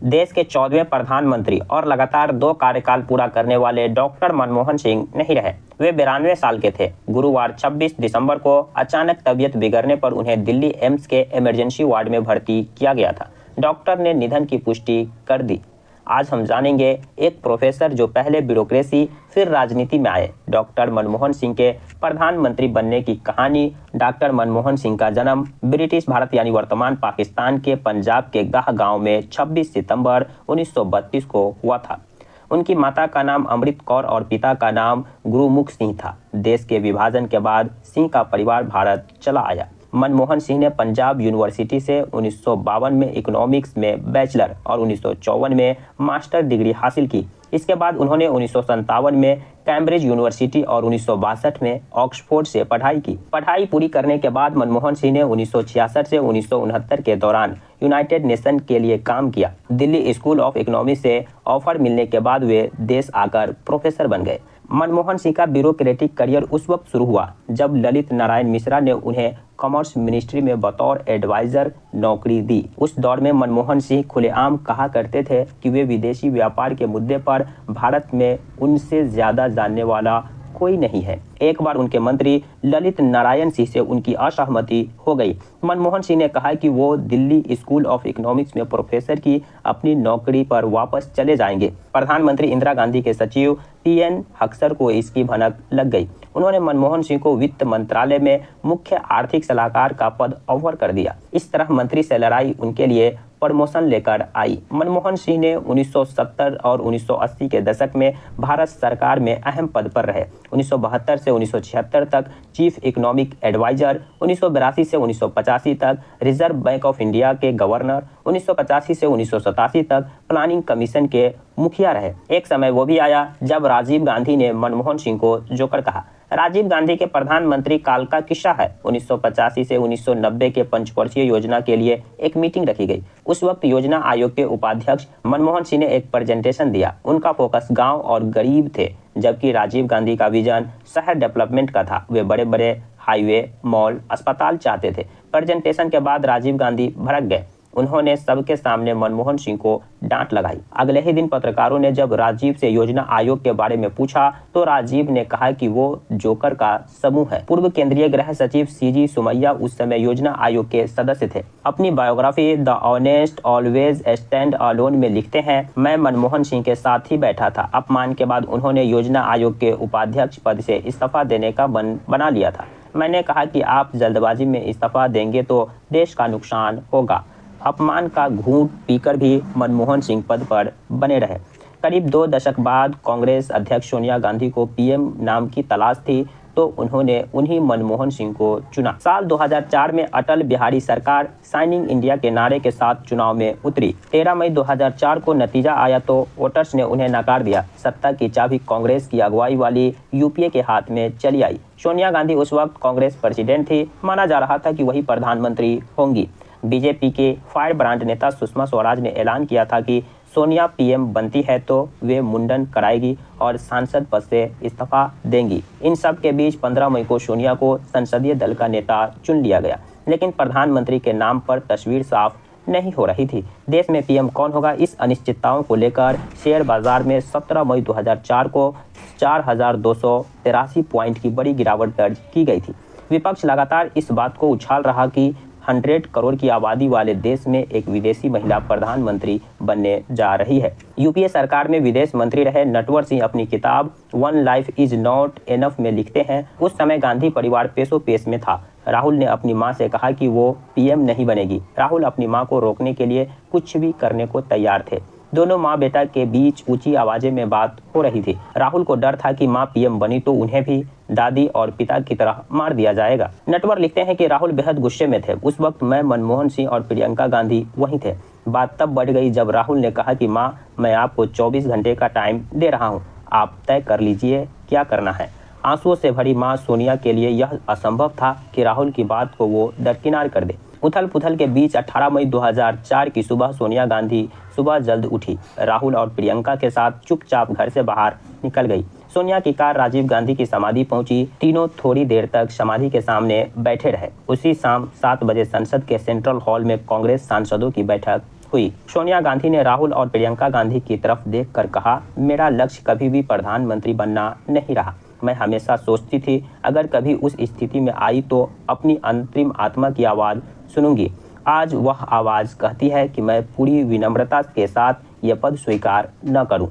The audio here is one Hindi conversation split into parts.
देश के 14वें प्रधानमंत्री और लगातार 2 कार्यकाल पूरा करने वाले डॉक्टर मनमोहन सिंह नहीं रहे। वे 92 साल के थे। गुरुवार 26 दिसंबर को अचानक तबीयत बिगड़ने पर उन्हें दिल्ली एम्स के इमरजेंसी वार्ड में भर्ती किया गया था। डॉक्टर ने निधन की पुष्टि कर दी। आज हम जानेंगे एक प्रोफेसर जो पहले ब्यूरोक्रेसी फिर राजनीति में आए, डॉक्टर मनमोहन सिंह के प्रधानमंत्री बनने की कहानी। डॉक्टर मनमोहन सिंह का जन्म ब्रिटिश भारत यानी वर्तमान पाकिस्तान के पंजाब के गाह गांव में 26 सितंबर 1932 को हुआ था। उनकी माता का नाम अमृत कौर और पिता का नाम गुरुमुख सिंह था। देश के विभाजन के बाद सिंह का परिवार भारत चला आया। मनमोहन सिंह ने पंजाब यूनिवर्सिटी से 1952 में इकोनॉमिक्स में बैचलर और 1954 में मास्टर डिग्री हासिल की। इसके बाद उन्होंने 1957 में कैम्ब्रिज यूनिवर्सिटी और 1962 में ऑक्सफोर्ड से पढ़ाई की। पढ़ाई पूरी करने के बाद मनमोहन सिंह ने 1966 से 1969 के दौरान यूनाइटेड नेशन के लिए काम किया। दिल्ली स्कूल ऑफ इकोनॉमिक्स से ऑफर मिलने के बाद वे देश आकर प्रोफेसर बन गए। मनमोहन सिंह का ब्यूरोक्रेटिक करियर उस वक्त शुरू हुआ जब ललित नारायण मिश्रा ने उन्हें कॉमर्स मिनिस्ट्री में बतौर एडवाइजर नौकरी दी। उस दौर में मनमोहन सिंह खुलेआम कहा करते थे कि वे विदेशी व्यापार के मुद्दे पर भारत में उनसे ज्यादा जानने वाला कोई नहीं है। एक बार उनके मंत्री ललित नारायण सिंह से उनकी असहमति हो गई। मनमोहन सिंह ने कहा कि वो दिल्ली स्कूल ऑफ इकोनॉमिक्स में प्रोफेसर की अपनी नौकरी पर वापस चले जाएंगे। प्रधानमंत्री इंदिरा गांधी के सचिव पीएन हक्सर को इसकी भनक लग गई। उन्होंने मनमोहन सिंह को वित्त मंत्रालय में मुख्य आर्थिक सलाहकार का पद ऑफर कर दिया। इस तरह मंत्री से लड़ाई उनके लिए प्रमोशन लेकर आई। मनमोहन सिंह ने 1970 और 1980 के दशक में भारत सरकार में अहम पद पर रहे। 1972 से 1976 तक चीफ इकोनॉमिक एडवाइजर, 1982 से 1985 तक रिजर्व बैंक ऑफ इंडिया के गवर्नर, 1985 से 1987 तक प्लानिंग कमीशन के मुखिया रहे। एक समय वो भी आया जब राजीव गांधी ने मनमोहन सिंह को जोकर कहा। राजीव गांधी के प्रधानमंत्री काल का किस्सा है। 1985 से 1990 के पंचवर्षीय योजना के लिए एक मीटिंग रखी गई। उस वक्त योजना आयोग के उपाध्यक्ष मनमोहन सिंह ने एक प्रेजेंटेशन दिया। उनका फोकस गांव और गरीब थे, जबकि राजीव गांधी का विजन शहर डेवलपमेंट का था। वे बड़े बड़े हाईवे, मॉल, अस्पताल चाहते थे। प्रेजेंटेशन के बाद राजीव गांधी भड़क गए। उन्होंने सबके सामने मनमोहन सिंह को डांट लगाई। अगले ही दिन पत्रकारों ने जब राजीव से योजना आयोग के बारे में पूछा तो राजीव ने कहा कि वो जोकर का समूह है। पूर्व केंद्रीय गृह सचिव सीजी सुमैया उस समय योजना आयोग के सदस्य थे। अपनी biography the honest always stand alone में लिखते हैं, मैं मनमोहन सिंह के साथ ही बैठा था। अपमान के बाद उन्होंने योजना आयोग के उपाध्यक्ष पद से इस्तीफा देने का बना लिया था। मैंने कहा कि आप जल्दबाजी में इस्तीफा देंगे तो देश का नुकसान होगा। अपमान का घूंट पीकर भी मनमोहन सिंह पद पर बने रहे। करीब 2 दशक बाद कांग्रेस अध्यक्ष सोनिया गांधी को पीएम नाम की तलाश थी तो उन्होंने उन्हीं मनमोहन सिंह को चुना। साल 2004 में अटल बिहारी सरकार शाइनिंग इंडिया के नारे के साथ चुनाव में उतरी। 13 मई 2004 को नतीजा आया तो वोटर्स ने उन्हें नकार दिया। सत्ता की चाबी कांग्रेस की अगुवाई वाली यूपीए के हाथ में चली आई। सोनिया गांधी उस वक्त कांग्रेस प्रेसिडेंट थी। माना जा रहा था कि वही प्रधानमंत्री होंगी। बीजेपी के फायर ब्रांड नेता सुषमा स्वराज ने ऐलान किया था कि सोनिया पीएम बनती है तो वे मुंडन कराएगी और सांसद पद से इस्तीफा देंगी। इन सब के बीच 15 मई को सोनिया को संसदीय दल का नेता चुन लिया गया, लेकिन प्रधानमंत्री के नाम पर तस्वीर साफ नहीं हो रही थी। देश में पीएम कौन होगा, इस अनिश्चितताओं को लेकर शेयर बाजार में 17 मई 2004 को 4283 पॉइंट की बड़ी गिरावट दर्ज की गई थी। विपक्ष लगातार इस बात को उछाल रहा कि 100 करोड़ की आबादी वाले देश में एक विदेशी महिला प्रधानमंत्री बनने जा रही है। यूपीए सरकार में विदेश मंत्री रहे नटवर सिंह अपनी किताब one life is not enough में लिखते हैं, उस समय गांधी परिवार पेशो पेश में था। राहुल ने अपनी मां से कहा कि वो पीएम नहीं बनेगी। राहुल अपनी मां को रोकने के लिए कुछ भी करने को तैयार थे। दोनों माँ बेटा के बीच ऊंची आवाजें में बात हो रही थी। राहुल को डर था कि माँ पीएम बनी तो उन्हें भी दादी और पिता की तरह मार दिया जाएगा। नटवर लिखते हैं कि राहुल बेहद गुस्से में थे। उस वक्त मैं, मनमोहन सिंह और प्रियंका गांधी वहीं थे। बात तब बढ़ गई जब राहुल ने कहा कि माँ, मैं आपको 24 घंटे का टाइम दे रहा हूँ, आप तय कर लीजिए क्या करना है। आंसुओं से भरी माँ सोनिया के लिए यह असंभव था कि राहुल की बात को वो दरकिनार कर दे। उथल पुथल के बीच 18 मई 2004 की सुबह सोनिया गांधी सुबह जल्द उठी। राहुल और प्रियंका के साथ चुपचाप घर से बाहर निकल गई। सोनिया की कार राजीव गांधी की समाधि पहुंची। तीनों थोड़ी देर तक समाधि के सामने बैठे रहे। उसी शाम 7 बजे संसद के सेंट्रल हॉल में कांग्रेस सांसदों की बैठक हुई। सोनिया गांधी ने राहुल और प्रियंका गांधी की तरफ देखकर कहा, मेरा लक्ष्य कभी भी प्रधानमंत्री बनना नहीं रहा। मैं हमेशा सोचती थी अगर कभी उस स्थिति में आई तो अपनी अंतरिम आत्मा की आवाज़ सुनूंगी। आज वह आवाज़ कहती है कि मैं पूरी विनम्रता के साथ यह पद स्वीकार न करूं।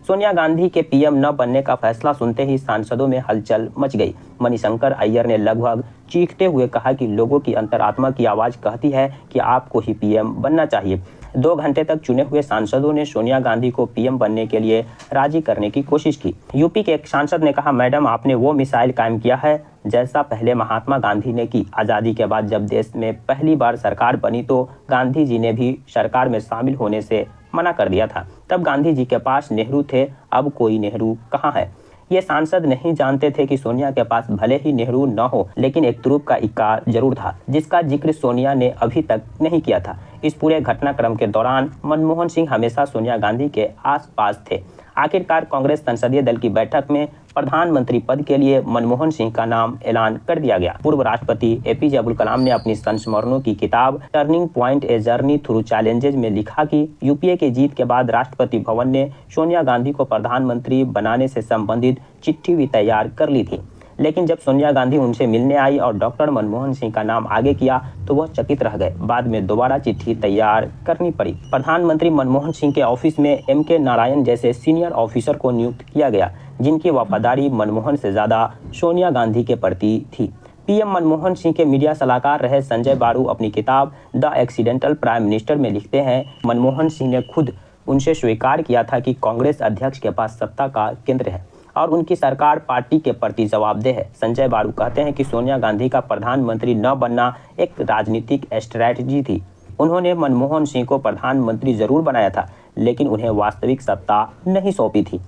सोनिया गांधी के पीएम न बनने का फैसला सुनते ही सांसदों में हलचल मच गई। मणिशंकर अय्यर ने लगभग चीखते हुए कहा कि लोगों की अंतरात्मा की आवाज़ कहती है कि आपको ही पीएम बनना चाहिए। 2 घंटे तक चुने हुए सांसदों ने सोनिया गांधी को पीएम बनने के लिए राजी करने की कोशिश की। यूपी के एक सांसद ने कहा, मैडम आपने वो मिसाइल कायम किया है जैसा पहले महात्मा गांधी ने की। आज़ादी के बाद जब देश में पहली बार सरकार बनी तो गांधी जी ने भी सरकार में शामिल होने से मना कर दिया था। तब गांधी जी के पास नेहरू थे, अब कोई नेहरू कहाँ है। ये सांसद नहीं जानते थे कि सोनिया के पास भले ही नेहरू न हो, लेकिन एक तुरुप का इक्का जरूर था जिसका जिक्र सोनिया ने अभी तक नहीं किया था। इस पूरे घटनाक्रम के दौरान मनमोहन सिंह हमेशा सोनिया गांधी के आसपास थे। आखिरकार कांग्रेस संसदीय दल की बैठक में प्रधानमंत्री पद के लिए मनमोहन सिंह का नाम ऐलान कर दिया गया। पूर्व राष्ट्रपति एपीजे अब्दुल कलाम ने अपनी संस्मरणों की किताब turning point a journey through challenges में लिखा कि यूपीए की जीत के बाद राष्ट्रपति भवन ने सोनिया गांधी को प्रधानमंत्री बनाने से संबंधित चिट्ठी भी तैयार कर ली थी। लेकिन जब सोनिया गांधी उनसे मिलने आई और डॉक्टर मनमोहन सिंह का नाम आगे किया तो वह चकित रह गए। बाद में दोबारा चिट्ठी तैयार करनी पड़ी। प्रधानमंत्री मनमोहन सिंह के ऑफिस में एम.के. नारायण जैसे सीनियर ऑफिसर को नियुक्त किया गया, जिनकी वफादारी मनमोहन से ज्यादा सोनिया गांधी के प्रति थी। पीएम मनमोहन सिंह के मीडिया सलाहकार रहे संजय बारू अपनी किताब द एक्सीडेंटल प्राइम मिनिस्टर में लिखते हैं, मनमोहन सिंह ने खुद उनसे स्वीकार किया था कि कांग्रेस अध्यक्ष के पास सत्ता का केंद्र है और उनकी सरकार पार्टी के प्रति जवाबदेह है। संजय बारू कहते हैं कि सोनिया गांधी का प्रधानमंत्री न बनना एक राजनीतिक स्ट्रैटेजी थी। उन्होंने मनमोहन सिंह को प्रधानमंत्री जरूर बनाया था, लेकिन उन्हें वास्तविक सत्ता नहीं सौंपी थी।